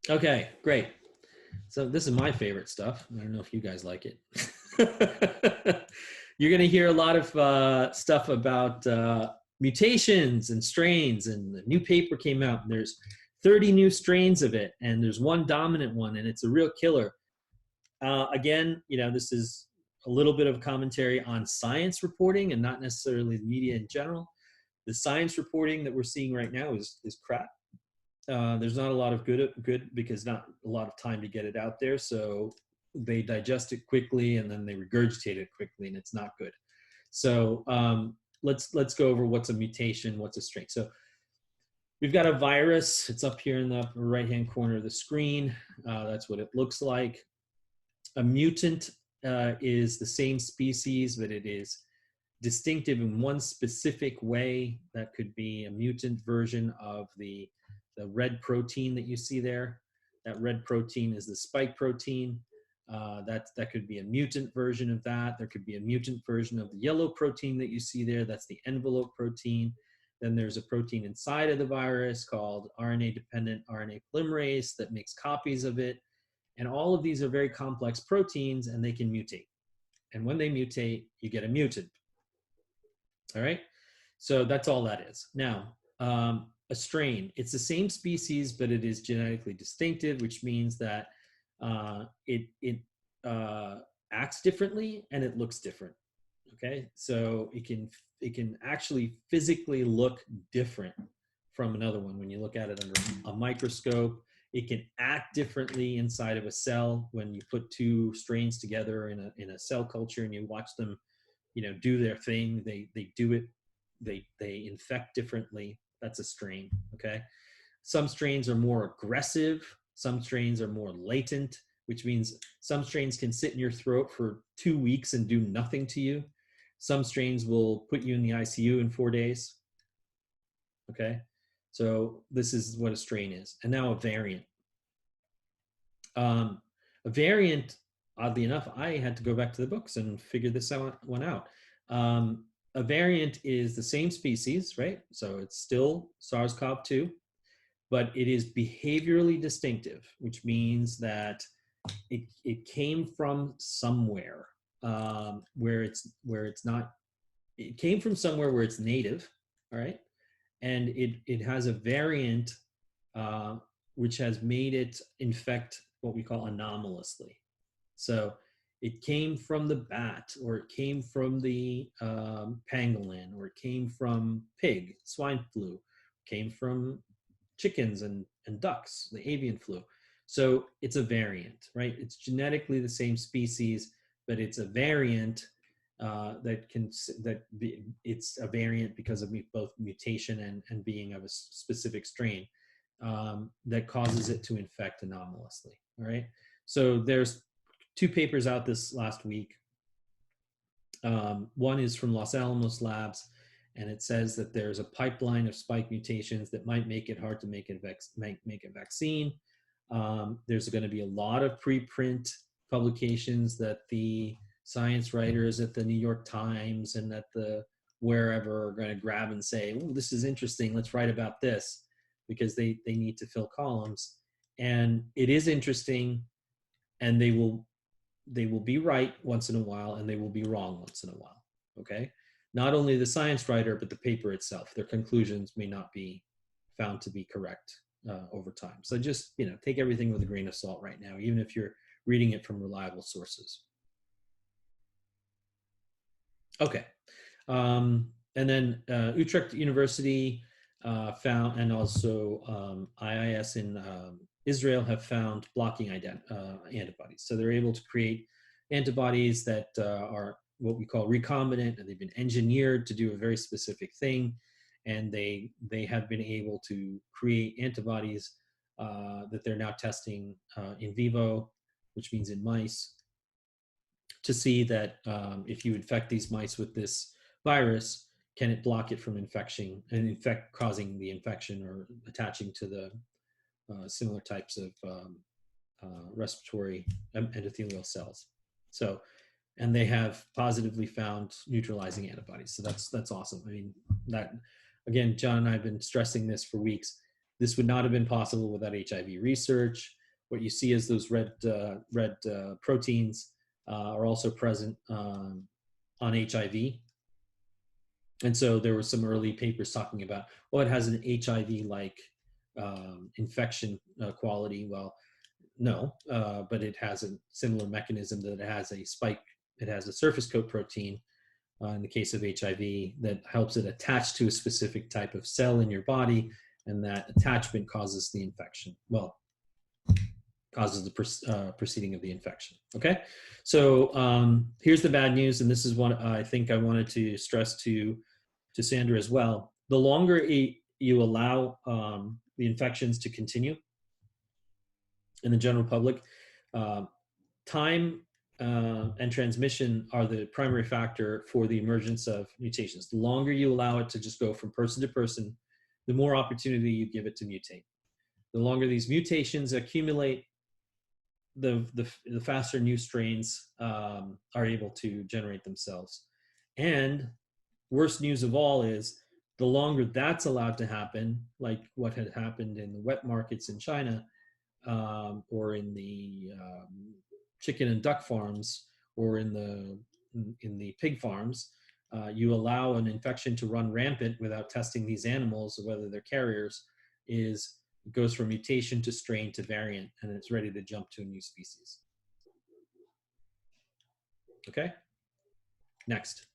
Okay, great. So this is my favorite stuff. I don't know if you guys like it. You're going to hear a lot of stuff about mutations and strains, and the new paper came out, and there's 30 new strains of it, and there's one dominant one, and it's a real killer. Again, this is a little bit of commentary on science reporting and not necessarily the media in general. The science reporting that we're seeing right now is crap. There's not a lot of good because not a lot of time to get it out there. So they digest it quickly and then they regurgitate it quickly, and it's not good. So let's go over what's a mutation, what's a strain. So we've got a virus. It's up here in the upper right-hand corner of the screen. That's what it looks like. A mutant is the same species, but it is distinctive in one specific way. That could be a mutant version of the red protein that you see there. That red protein is the spike protein. That could be a mutant version of that. There could be a mutant version of the yellow protein that you see there. That's the envelope protein. Then there's a protein inside of the virus called RNA-dependent RNA polymerase that makes copies of it. And all of these are very complex proteins, and they can mutate. And when they mutate, you get a mutant. All right? So that's all that is. Now, a strain, it's the same species, but it is genetically distinctive, which means that it acts differently and it looks different. Okay, so it can actually physically look different from another one when you look at it under a microscope. It can act differently inside of a cell when you put two strains together in a cell culture and you watch them, do their thing. They do it. They infect differently. That's a strain. Okay, some strains are more aggressive. Some strains are more latent, which means some strains can sit in your throat for 2 weeks and do nothing to you. Some strains will put you in the ICU in 4 days. Okay, so this is what a strain is. And now a variant. A variant, oddly enough, I had to go back to the books and figure this one out. A variant is the same species, right? So it's still SARS-CoV-2, but it is behaviorally distinctive, which means that it came from somewhere where it's not. It came from somewhere where it's native, all right, and it has a variant which has made it infect what we call anomalously. So it came from the bat, or it came from the pangolin, or it came from pig, swine flu, came from chickens and ducks, the avian flu. So it's a variant, right? It's genetically the same species, but it's a variant it's a variant because of both mutation and being of a specific strain that causes it to infect anomalously. All right. So there's 2 papers out this last week. One is from Los Alamos Labs, and it says that there's a pipeline of spike mutations that might make it hard to make a vaccine. There's going to be a lot of preprint publications that the science writers at the New York Times and at the wherever are going to grab and say, oh, this is interesting, let's write about this, because they need to fill columns. And it is interesting, and they will be right once in a while, and they will be wrong once in a while. Okay, not only the science writer, but the paper itself, their conclusions may not be found to be correct over time. So just take everything with a grain of salt right now, even if you're reading it from reliable sources. Okay, and then Utrecht University found, and also IIS in Israel have found blocking antibodies. So they're able to create antibodies that are what we call recombinant, and they've been engineered to do a very specific thing. And they have been able to create antibodies that they're now testing in vivo, which means in mice, to see that if you infect these mice with this virus, can it block it from infection and causing the infection or attaching to the similar types of respiratory endothelial cells. So, and they have positively found neutralizing antibodies. So that's awesome. I mean, that, again, John and I have been stressing this for weeks. This would not have been possible without HIV research. What you see is those red proteins are also present on HIV. And so there were some early papers talking about, well, it has an HIV-like infection quality. Well, no, but it has a similar mechanism that it has a spike. It has a surface coat protein in the case of HIV that helps it attach to a specific type of cell in your body, and that attachment causes the infection. Well, causes the proceeding of the infection. Okay, so here's the bad news, and this is what I think I wanted to stress to Sandra as well. The longer you allow the infections to continue in the general public, time and transmission are the primary factor for the emergence of mutations. The longer you allow it to just go from person to person, the more opportunity you give it to mutate. The longer these mutations accumulate, the faster new strains are able to generate themselves. And worst news of all is the longer that's allowed to happen, like what had happened in the wet markets in China, or in the chicken and duck farms, or in the pig farms, you allow an infection to run rampant without testing these animals, whether they're carriers, it goes from mutation to strain to variant, and it's ready to jump to a new species. Okay, next.